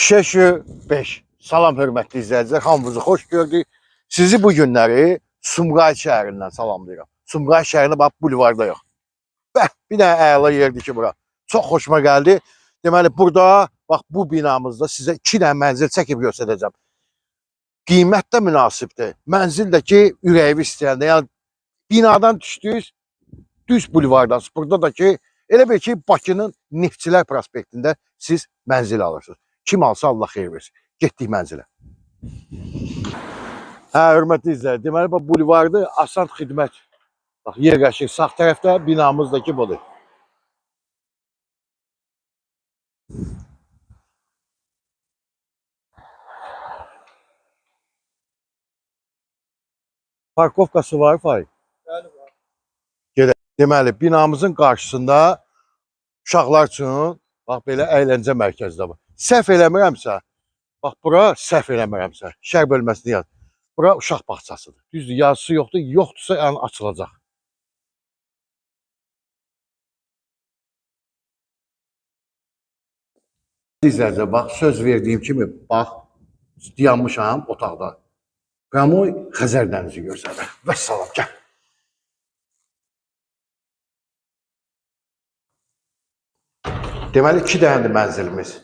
5. Salam hörmətli izləyicilər, hamınızı xoş gördük. Sizi bu günləri Sumqayıt şəhərindən salamlayıram. Sumqayıt şəhərində bax bulvarda yox. Bir dənə əla yerdir ki bura. Çox xoşuma gəldi. Deməli burada bax bu binamızda sizə 2 dənə mənzil çəkib göstərəcəm. Qiymət də münasibdir. Mənzil də ki ürəyimi istəyəndə, yəni binadan düşdünüz düz bulvardan. Burada da ki elə bil ki Bakının Neftçilər prospektində siz mənzil alırsınız. Kim alsa Allah xeyir versin. Getdik mənzilə. Hörmətli izləyicilər, deməli bu bulvarda Asant Xidmət. Bax yerləşir sağ tərəfdə, binamızdakı budur. Parkovkası var, Fahir? Bəli, var. Gedək. Deməli binamızın qarşısında uşaqlar üçün bax belə əyləncə mərkəzi də var. Səhv eləmirəmsə, bax bura səhv eləmirəmsə, şəhər bölməsində yaz. Bura uşaq bağçasıdır. Düzdür, yazısı yoxdur. Yoxdursa yəni açılacaq. İzləyicilər, bax söz verdiyim kimi, bax dayanmışam otaqda. Qamoy Xəzər dənizi görsənir. Vəssalam, gəl. Deməli 2 dənədir mənzilimiz.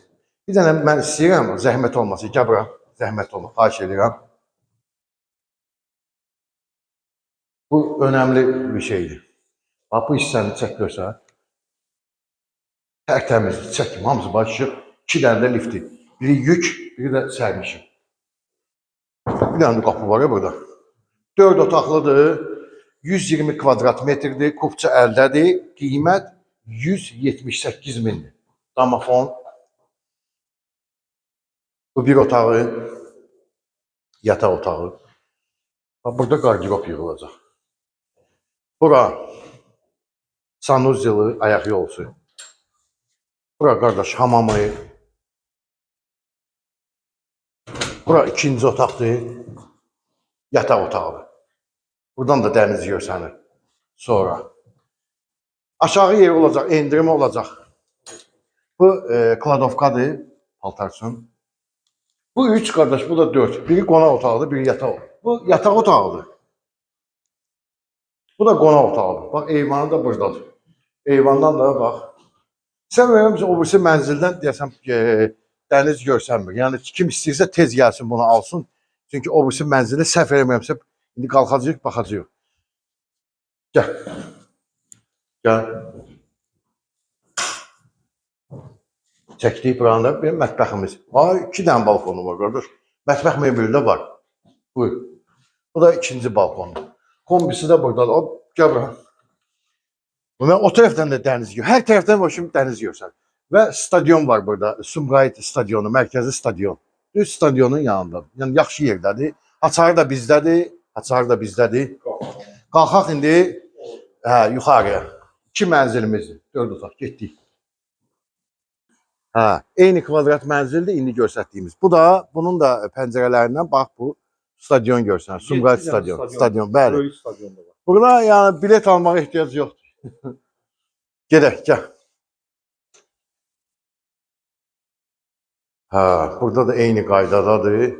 Bir dənə mən istəyirəm, zəhmət olmasın. Gəl bura, zəhmət olmasın. Xahiş edirəm. Bu önəmli bir şeydir. Bax bu hissəni çək görsən. Tərtəmiz çəkim, hamısı başlayıb. 2 dənə də lifti. Biri yük, biri də sərmişim. Bir dənə də qapı var ya burada. 4 otaqlıdır. 120 kvadrat metrdir. Kupça əldədir. Qiymət 178 mindir. Damafon. Bu bir otağı. Yataq otağı. Burada qardirob yığılacaq. Bura sanuzyılı, ayaq yolusu. Bura qardaş hamamı. Bura ikinci otaqdır. Yataq otağı. Buradan da dəniz görsənir. Sonra. Aşağı yeri olacaq, endirmə olacaq. Bu kladovkadır, paltar üçün. Bu 3 qardaş, bu da 4. Biri qonaq otağıdır, biri yataq otağı. Bu yataq otağıdır. Bu da qonaq otağıdır. Bax, eyvanı da buradadır. Eyvandan da bax. Sən verəmsə, o birisi mənzildən deyəsəm, dəniz görsənmir. Yəni, kim istəyirsə tez gəlsin bunu alsın. Çünki o birisi mənzili səhv verəmsə, indi qalxacaq, baxacaq. Gəl. Gəl. Çəkdik buranda bir mətbəximiz. Ay, 2 dənə balkonu var, qardaş. Mətbəx mebeli də var. Buyur. Bu da ikinci balkondur. Kombisi də buradadır. Hop, gəl bura. Mən o tərəfdən də dəniz görürəm. Hər tərəfdən başım dəniz görürsən. Və stadion var burada. Sumqayıt stadionu, mərkəzi stadion. Düz stadionun yanındadır. Yəni, yaxşı yerdədir. Açarı da bizdədir. Açarı da bizdədir. Qalxaq indi yuxarıya. 2 mənzilimizdir. 4 otaq. Getdik. Eyni kvadrat mənzildir indi göstərdiyimiz. Bu da, bunun da pəncərələrindən bax bu stadion görsənir. Sumqayıt stadion. Stadion, bəli. Böyük stadionda var. Burada yəni bilet almağa ehtiyac yoxdur. Gedək, gəl. Burada da eyni qaydadadır.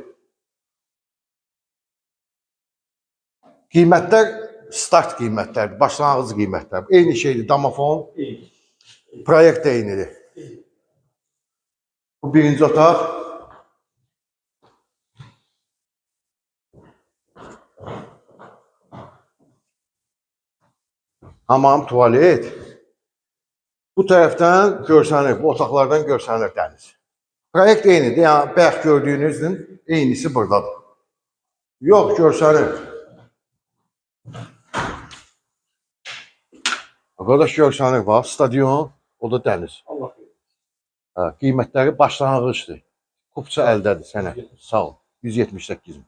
Qiymətlər start qiymətlərdir, başlanğıc qiymətlər. Eyni şeydir, damafon. Proyekt də eynidir. Bu birinci otaq. Hamam, tuvalet. Bu tərəfdən görsənir, bu otaqlardan görsənir dəniz. Proyekt eynidir, yəni bayaq gördüyünüzün eynisi buradadır. Yox, görsənir. Qardaş görsənir, bax, stadion, o da dəniz. Allah bilir. Qiymətləri başlanğıcdır. Kupça əldədir sənə. Sağ ol. 178 min.